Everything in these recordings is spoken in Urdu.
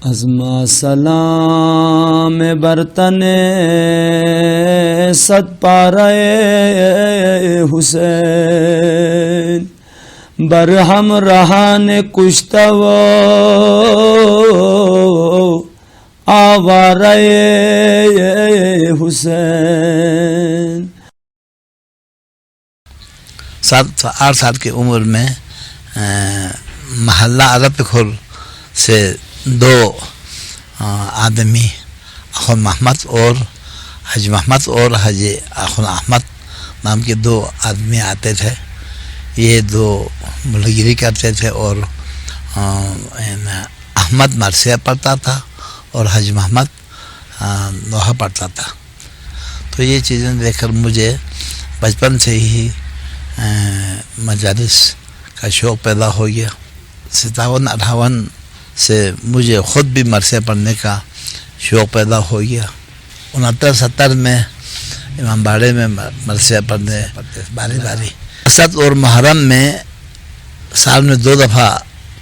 ازما سلام برتن صد پارہ حسین برہم رہان کشتہ و آوارہ حسین۔ 8 سال کی عمر میں محلہ عرب کھول سے 2 آدمی اخن محمد اور حج محمد اور حج اخن احمد نام کے 2 آدمی آتے تھے۔ یہ 2 ملگری کرتے تھے اور احمد مرثیہ پڑھتا تھا اور حج محمد نوحہ پڑھتا تھا۔ تو یہ چیزیں دیکھ کر مجھے بچپن سے ہی مجالس کا شوق پیدا ہو گیا۔ 57-58 سے مجھے خود بھی مرثیہ پڑھنے کا شوق پیدا ہو گیا۔ 69-70 میں امام باڑے میں مرثیہ پڑھنے باری باری۔ اسد اور محرم میں سال میں 2 دفعہ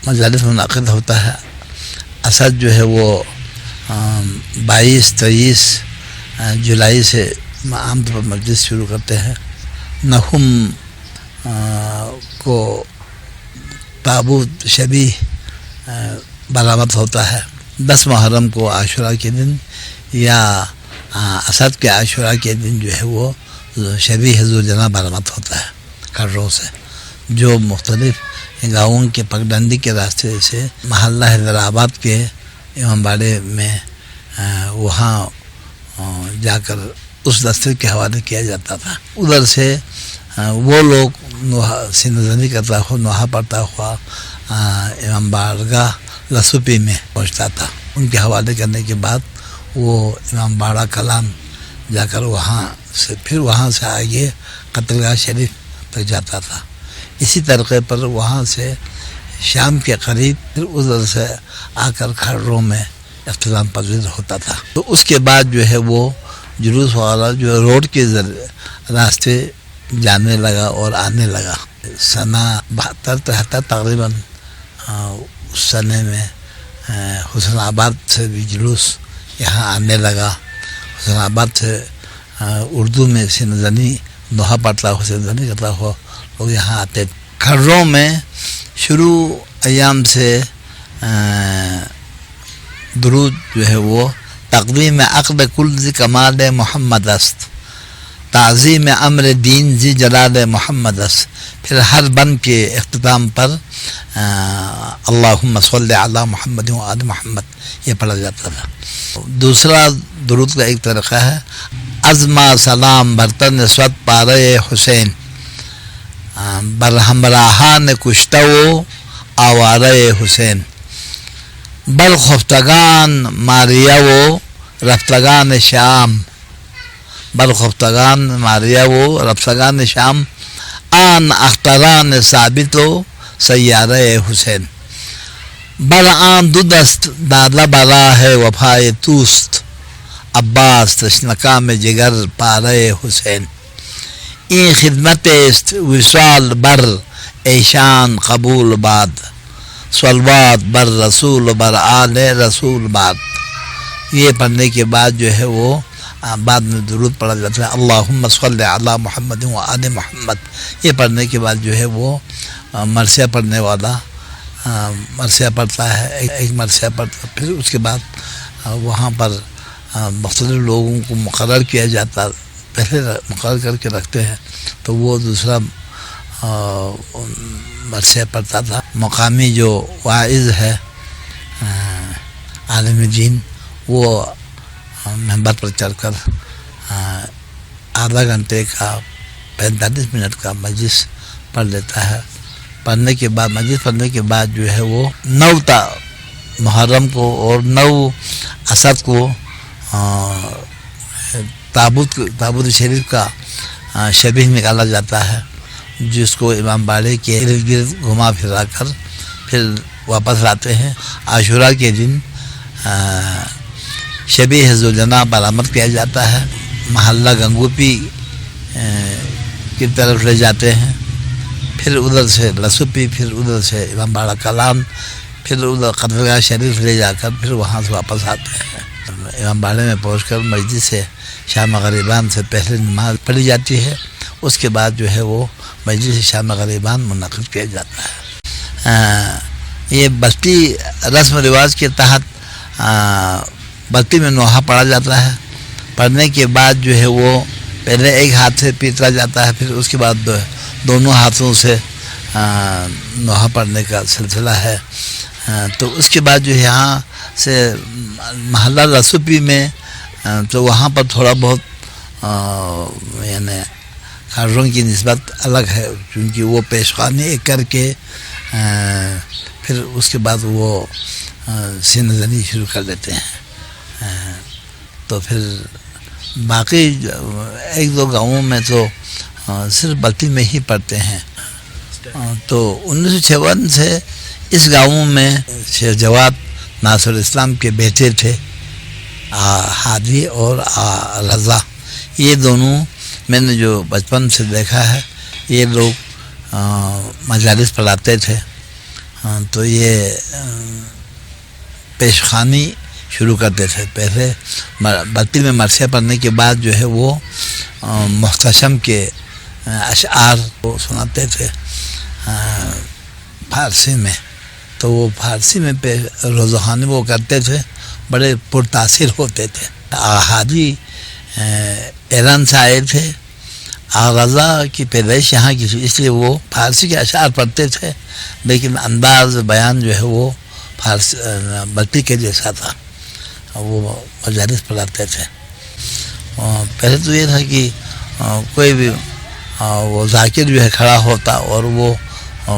مجالس منعقد ہوتا ہے۔ اسد جو ہے وہ 22-23 جولائی سے عام طور پر مجلس شروع کرتے ہیں۔ نہم کو تابوت شبیہ برآمد ہوتا ہے۔ 10 محرم کو عاشورہ کے دن یا اسد کے عاشورہ کے دن جو ہے وہ شبیہ ذوالجناح برآمد ہوتا ہے کروں سے، جو مختلف گاؤں کے پگڈنڈی کے راستے سے محلہ حیدرآباد کے امام باڑے میں وہاں جا کر اس دستے کے حوالے کیا جاتا تھا۔ ادھر سے وہ لوگ سینزنی کرتا ہوا نوحہ پڑھتا ہوا امام بارگاہ لسوپی میں پہنچتا تھا۔ ان کے حوالے کرنے کے بعد وہ امام باڑہ کلام جا کر وہاں سے آگے قتلگاہ شریف تک جاتا تھا۔ اسی طریقے پر وہاں سے شام کے قریب پھر ادھر سے آ کر کھڑروں میں اختتام پذیر ہوتا تھا۔ تو اس کے بعد جو ہے وہ جلوس وغیرہ جو روڈ کے راستے جانے لگا اور آنے لگا۔ سنہ 72-73 تقریباً اس سنے میں حسین آباد سے بھی جلوس یہاں آنے لگا۔ حسین آباد سے اردو میں سینزنی نوحہ پڑھتا ہوا سینزنی کرتا ہوا لوگ یہاں آتے۔ کھروں میں شروع ایام سے درود جو ہے وہ تقدیم عقد کل ذی کمال محمد است، تعظیم امر دین ذی جلال محمد است۔ پھر ہر بند کے اختتام پر اللہم صلی علی محمد و آل محمد یہ پڑھا جاتا تھا۔ دوسرا درود کا ایک طریقہ ہے ازما سلام برتن صد پارہ حسین برہمراہان کشتہ و آوارہ حسین بل خفتگان ماریہ و رفتگان شام بل خفتگان ماریہ و رفتگان شام آن اختران ثابت و سیارہ حسین بل آن دو دست دادا برا ہے وفائے توست عباس تشنکا میں جگر پارہ حسین این خدمت است وصال بر ایشان قبول باد صلوات بر رسول بر آل رسول باد۔ یہ پڑھنے کے بعد جو ہے وہ بعد میں درود پڑھا جاتا ہے اللہم صلی علی محمد و آل محمد۔ یہ پڑھنے کے بعد جو ہے وہ مرثیہ پڑھنے والا مرثیہ پڑھتا ہے، ایک مرثیہ پڑھتا ہے۔ پھر اس کے بعد وہاں پر مختلف لوگوں کو مقرر کیا جاتا، پہلے مقرر کر کے رکھتے ہیں تو وہ دوسرا مرثیہ پڑھتا تھا۔ مقامی جو واعظ ہے عالم دین وہ منبر پر چڑھ کر آدھا گھنٹے کا 45 منٹ کا مجلس پڑھ لیتا ہے۔ مجلس پڑھنے کے بعد جو ہے وہ 9 محرم کو اور 9 اسد کو تابوت شریف کا شبیہ نکالا جاتا ہے، جس کو امام باڑے کے ارد گرد گھما پھرا کر پھر واپس لاتے ہیں۔ عاشورہ کے دن شبیہ ذوالجناح برآمد کیا جاتا ہے، محلہ گنگوپی کی طرف لے جاتے ہیں، پھر ادھر سے لسوپی، پھر ادھر سے امام باڑہ کلام پھر ادھر قدرگاہ شریف لے جا کر پھر وہاں سے واپس آتے ہیں. امام باڑے میں پہنچ کر مسجد سے شام غریبان سے پہلے نماز پڑھی جاتی ہے. اس کے بعد جو ہے وہ مسجد سے شام غریبان منعقد کیا جاتا ہے. یہ بستی رسم و رواج کے تحت بستی میں نوحہ پڑھا جاتا ہے. پڑھنے کے بعد جو ہے وہ پہلے ایک ہاتھ سے پیٹا جاتا ہے, پھر اس کے بعد دونوں ہاتھوں سے نوحہ پڑھنے کا سلسلہ ہے. تو اس کے بعد جو ہے یہاں سے محلہ رسوپی میں تو وہاں پر تھوڑا بہت یعنی کھاڑروں کی نسبت الگ ہے, کیونکہ وہ پیشخوانی کر کے پھر اس کے بعد وہ سینہ زنی شروع کر دیتے ہیں. تو پھر باقی ایک دو گاؤں میں تو صرف بلتی میں ہی پڑھتے ہیں. تو 1956 سے اس گاؤں میں شیخ جواد ناصر اسلام کے بیٹے تھے ہادی اور رضا. یہ دونوں میں نے جو بچپن سے دیکھا ہے, یہ لوگ مجالس پڑھاتے تھے. تو یہ پیشخوانی شروع کرتے تھے. پہلے بلتی میں مرثیہ پڑھنے کے بعد جو ہے وہ محتشم کے اشعار کو سناتے تھے فارسی میں. تو وہ فارسی میں روزہ خوانی وہ کرتے تھے, بڑے پرتاثر ہوتے تھے. ہادی ایران سے آئے تھے. رضا کی پیدائش یہاں کی تھی, اس لیے وہ فارسی کے اشعار پڑھتے تھے, لیکن انداز بیان جو ہے وہ فارسی بلتی کے جیسا تھا. وہ مجالس پڑھاتے تھے. پہلے تو یہ تھا کہ کوئی بھی وہ ذاکر جو ہے کھڑا ہوتا اور وہ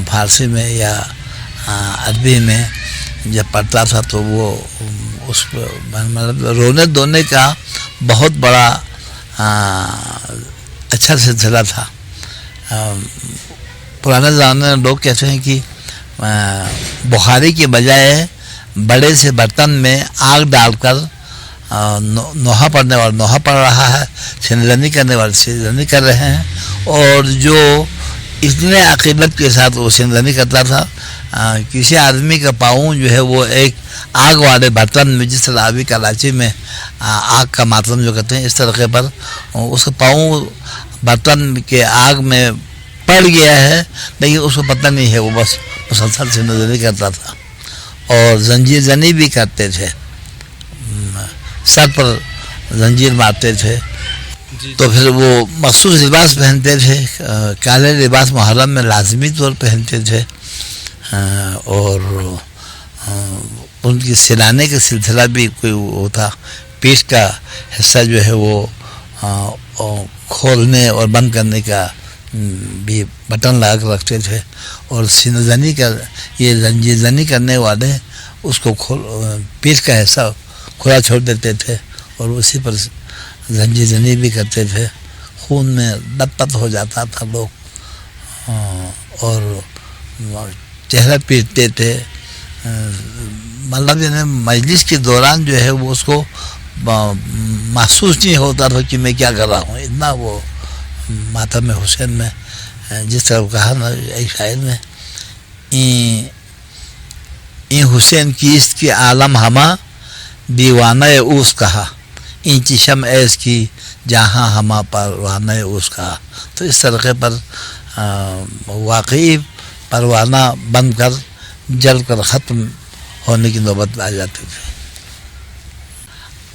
فارسی میں یا عربی میں جب پڑھتا تھا تو وہ اس مطلب رونے دھونے کا بہت بڑا اچھا سلسلہ تھا. پرانے زمانے میں لوگ کہتے ہیں کہ بخاری کے بجائے بڑے سے برتن میں آگ ڈال کر نوحہ پڑھنے والا نوحہ پڑھ رہا ہے, سینہ کرنے والے سینہ کر رہے ہیں. اور جو اتنے عقیدت کے ساتھ وہ سینہ کرتا تھا, کسی آدمی کا پاؤں جو ہے وہ ایک آگ والے برتن میں, جس طرح ابھی کراچی میں آگ کا ماتم جو کہتے ہیں, اس طریقے پر اس کا پاؤں برتن کے آگ میں پڑ گیا ہے, لیکن اس کو پتہ نہیں ہے, وہ بس مسلسل سینہ کرتا تھا. اور زنجیر زنی بھی کرتے تھے, سر پر زنجیر مارتے تھے. تو پھر وہ مخصوص لباس پہنتے تھے, کالے لباس محرم میں لازمی طور پہنتے تھے. اور ان کی سلانے کا سلسلہ بھی کوئی وہ تھا, پیٹھ کا حصہ جو ہے وہ کھولنے اور بند کرنے کا بھی بٹن لگا کر رکھتے تھے. اور سینہ زنی کا یہ زنجیر زنی کرنے والے اس کو پیٹھ کا حصہ کھلا چھوڑ دیتے تھے اور اسی پر زنجیر زنی بھی کرتے تھے. خون میں لت پت ہو جاتا تھا لوگ, اور چہرہ پیٹتے تھے. مطلب یعنی مجلس کے دوران جو ہے وہ اس کو محسوس نہیں ہوتا تھا کہ میں کیا کر رہا ہوں. اتنا وہ ماتم حسین میں جس طرح کہا نا ایک شاعر نے, این حسین کیست کی عالم ہما دیوانہ اوس کہا, این چشم ایس کی جہاں ہما پروانہ اوس کہا. تو اس طریقے پر واقعی پروانہ بن کر جل کر ختم ہونے کی نوبت آ جاتی تھی.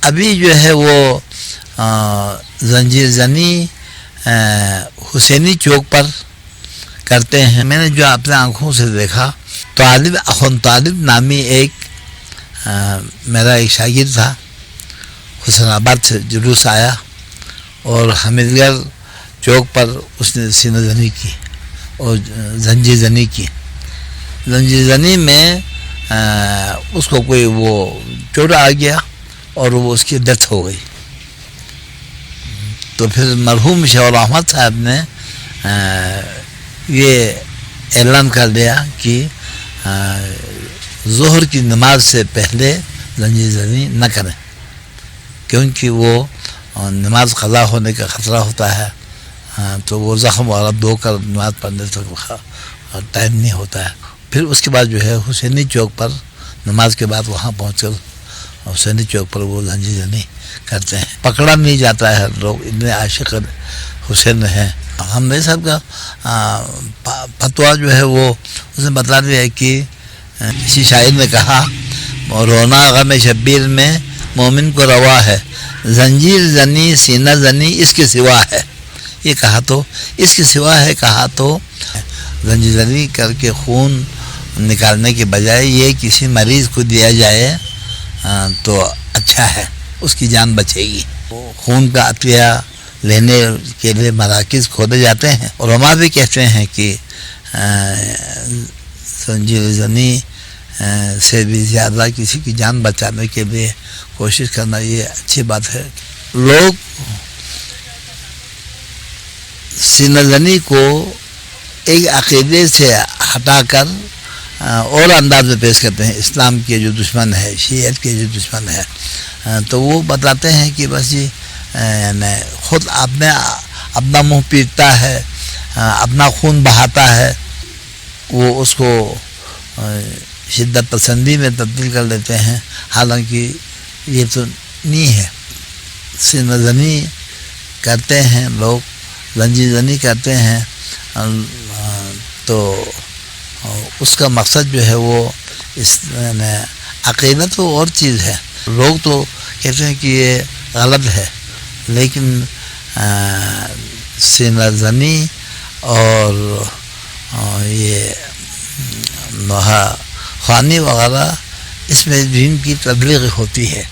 ابھی جو ہے وہ زنجیر زنی حسینی چوک پر کرتے ہیں. میں نے جو اپنے آنکھوں سے دیکھا, طالب اخن طالب نامی ایک میرا ایک شاگرد تھا, حسین آباد سے جلوس آیا اور حمیدگڑھ چوک پر اس نے سینہ زنی کی اور زنجیر زنی کی. زنجیر زنی میں اس کو کوئی وہ چوٹ آ گیا اور وہ اس کی ڈیتھ ہو گئی. تو پھر مرحوم شیخ احمد صاحب نے یہ اعلان کر دیا کہ ظہر کی نماز سے پہلے زنجیر زنی نہ کریں, کیونکہ وہ نماز قضا ہونے کا خطرہ ہوتا ہے. تو وہ زخم وغیرہ دھو کر نماز پڑھنے تک ٹائم نہیں ہوتا ہے. پھر اس کے بعد جو ہے حسینی چوک پر نماز کے بعد وہاں پہنچ کر حسینی چوک پر وہ زنجیر زنی کرتے ہیں. پکڑا نہیں جاتا ہے, لوگ اتنے عاشق حسین ہیں. ہم صاحب کا فتویٰ جو ہے وہ اس نے بتلا دیا ہے کہ کسی شاعر نے کہا رونا غم شبیر میں مومن کو روا ہے, زنجیر زنی سینہ زنی اس کے سوا ہے. یہ کہا تو اس کے سوا ہے, کہا تو زنجیر زنی کر کے خون نکالنے کے بجائے یہ کسی مریض کو دیا جائے تو اچھا ہے, اس کی جان بچے گی. خون کا عطیہ لینے کے لیے مراکز کھولے جاتے ہیں. علماء بھی کہتے ہیں کہ زنجیر زنی سے بھی زیادہ کسی کی جان بچانے کے لیے کوشش کرنا یہ اچھی بات ہے. لوگ سینہ زنی کو ایک عقیدے سے ہٹا کر اور انداز میں پیش کرتے ہیں. اسلام کے جو دشمن ہے, شیعیت کے جو دشمن ہے, تو وہ بتاتے ہیں کہ بس یہ خود اپنا منہ پیٹتا ہے, اپنا خون بہاتا ہے, وہ اس کو شدت پسندی میں تبدیل کر لیتے ہیں. حالانکہ یہ تو نہیں ہے. سینہ زنی کرتے ہیں لوگ, زنجیر زنی کرتے ہیں, تو اس کا مقصد جو ہے وہ اس عقیدہ تو اور چیز ہے. لوگ تو کہتے ہیں کہ یہ غلط ہے, لیکن سینہ زنی اور یہ نوحہ خوانی وغیرہ اس میں دین کی تبلیغ ہوتی ہے.